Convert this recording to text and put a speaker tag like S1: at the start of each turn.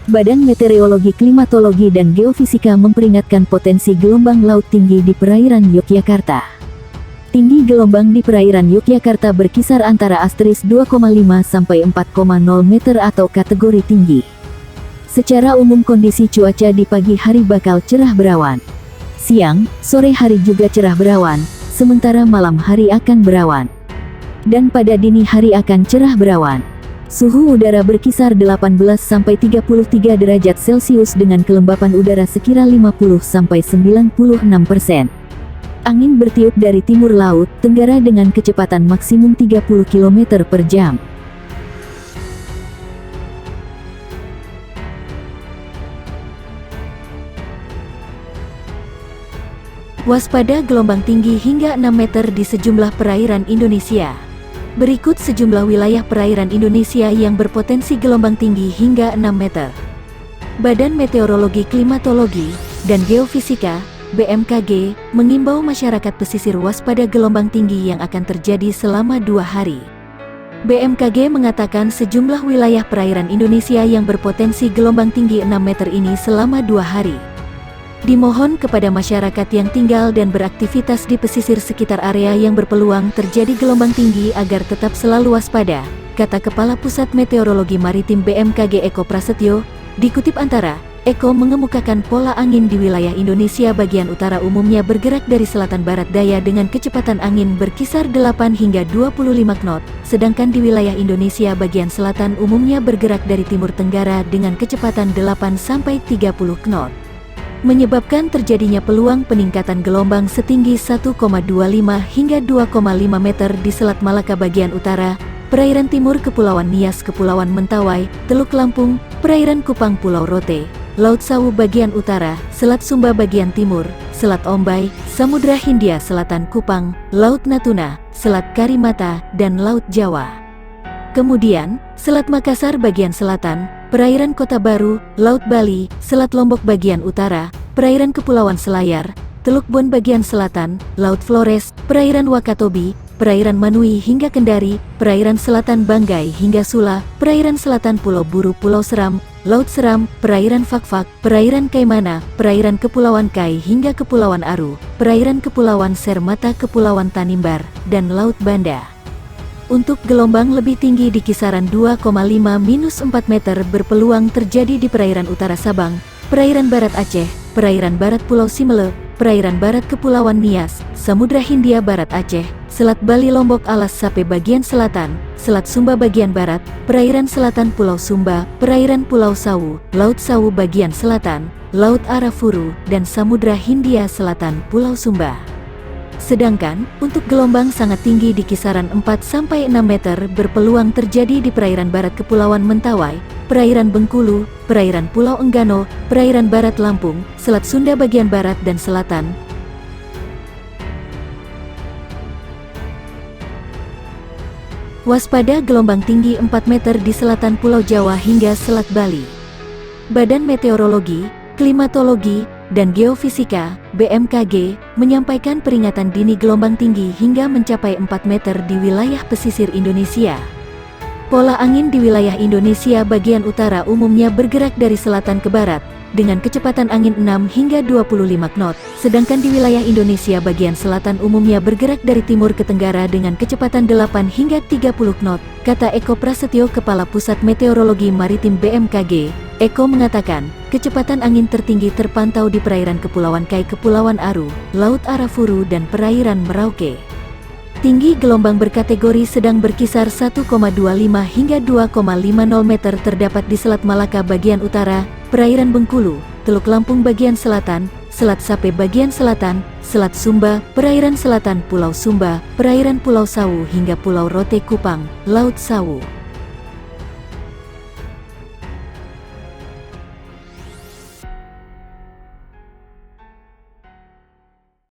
S1: Badan Meteorologi, Klimatologi, dan Geofisika memperingatkan potensi gelombang laut tinggi di perairan Yogyakarta. Tinggi gelombang di perairan Yogyakarta berkisar antara * 2,5 sampai 4,0 meter atau kategori tinggi. Secara umum kondisi cuaca di pagi hari bakal cerah berawan. Siang, sore hari juga cerah berawan, sementara malam hari akan berawan. Dan pada dini hari akan cerah berawan. Suhu udara berkisar 18 sampai 33 derajat Celcius dengan kelembapan udara sekira 50-96%. Angin bertiup dari timur laut tenggara dengan kecepatan maksimum 30 km per jam. Waspada gelombang tinggi hingga 6 meter di sejumlah perairan Indonesia. Berikut sejumlah wilayah perairan Indonesia yang berpotensi gelombang tinggi hingga 6 meter. Badan Meteorologi, Klimatologi, dan Geofisika, BMKG, mengimbau masyarakat pesisir waspada gelombang tinggi yang akan terjadi selama 2 hari. BMKG mengatakan sejumlah wilayah perairan Indonesia yang berpotensi gelombang tinggi 6 meter ini selama 2 hari. Dimohon kepada masyarakat yang tinggal dan beraktivitas di pesisir sekitar area yang berpeluang terjadi gelombang tinggi agar tetap selalu waspada, kata Kepala Pusat Meteorologi Maritim BMKG Eko Prasetyo. Dikutip Antara, Eko mengemukakan pola angin di wilayah Indonesia bagian utara umumnya bergerak dari selatan barat daya dengan kecepatan angin berkisar 8 hingga 25 knot, sedangkan di wilayah Indonesia bagian selatan umumnya bergerak dari timur tenggara dengan kecepatan 8 sampai 30 knot. Menyebabkan terjadinya peluang peningkatan gelombang setinggi 1,25 hingga 2,5 meter di Selat Malaka bagian utara, perairan timur Kepulauan Nias Kepulauan Mentawai, Teluk Lampung, perairan Kupang Pulau Rote, Laut Sawu bagian utara, Selat Sumba bagian timur, Selat Ombai, Samudra Hindia Selatan Kupang, Laut Natuna, Selat Karimata, dan Laut Jawa. Kemudian, Selat Makassar bagian selatan, perairan Kota Baru, Laut Bali, Selat Lombok bagian utara, perairan Kepulauan Selayar, Teluk Bon bagian selatan, Laut Flores, perairan Wakatobi, perairan Manui hingga Kendari, perairan selatan Banggai hingga Sula, perairan selatan Pulau Buru Pulau Seram, Laut Seram, perairan Fakfak, perairan Kaimana, perairan Kepulauan Kai hingga Kepulauan Aru, perairan Kepulauan Sermata Kepulauan Tanimbar, dan Laut Banda. Untuk gelombang lebih tinggi di kisaran 2,5-4 meter berpeluang terjadi di perairan utara Sabang, perairan barat Aceh, perairan barat Pulau Simele, perairan barat Kepulauan Nias, Samudra Hindia Barat Aceh, Selat Bali Lombok Alas Sape bagian selatan, Selat Sumba bagian barat, perairan selatan Pulau Sumba, perairan Pulau Sawu, Laut Sawu bagian selatan, Laut Arafuru, dan Samudra Hindia Selatan Pulau Sumba. Sedangkan, untuk gelombang sangat tinggi di kisaran 4-6 meter berpeluang terjadi di perairan barat Kepulauan Mentawai, perairan Bengkulu, perairan Pulau Enggano, perairan barat Lampung, Selat Sunda bagian barat dan selatan. Waspada gelombang tinggi 4 meter di selatan Pulau Jawa hingga Selat Bali. Badan Meteorologi, Klimatologi, dan Geofisika, BMKG, menyampaikan peringatan dini gelombang tinggi hingga mencapai 4 meter di wilayah pesisir Indonesia. Pola angin di wilayah Indonesia bagian utara umumnya bergerak dari selatan ke barat, dengan kecepatan angin 6 hingga 25 knot, sedangkan di wilayah Indonesia bagian selatan umumnya bergerak dari timur ke tenggara dengan kecepatan 8 hingga 30 knot, kata Eko Prasetyo Kepala Pusat Meteorologi Maritim BMKG. Eko mengatakan, kecepatan angin tertinggi terpantau di perairan Kepulauan Kai Kepulauan Aru, Laut Arafuru dan perairan Merauke. Tinggi gelombang berkategori sedang berkisar 1,25 hingga 2,50 meter terdapat di Selat Malaka bagian utara, perairan Bengkulu, Teluk Lampung bagian selatan, Selat Sape bagian selatan, Selat Sumba, perairan selatan Pulau Sumba, perairan Pulau Sawu hingga Pulau Rote Kupang, Laut Sawu.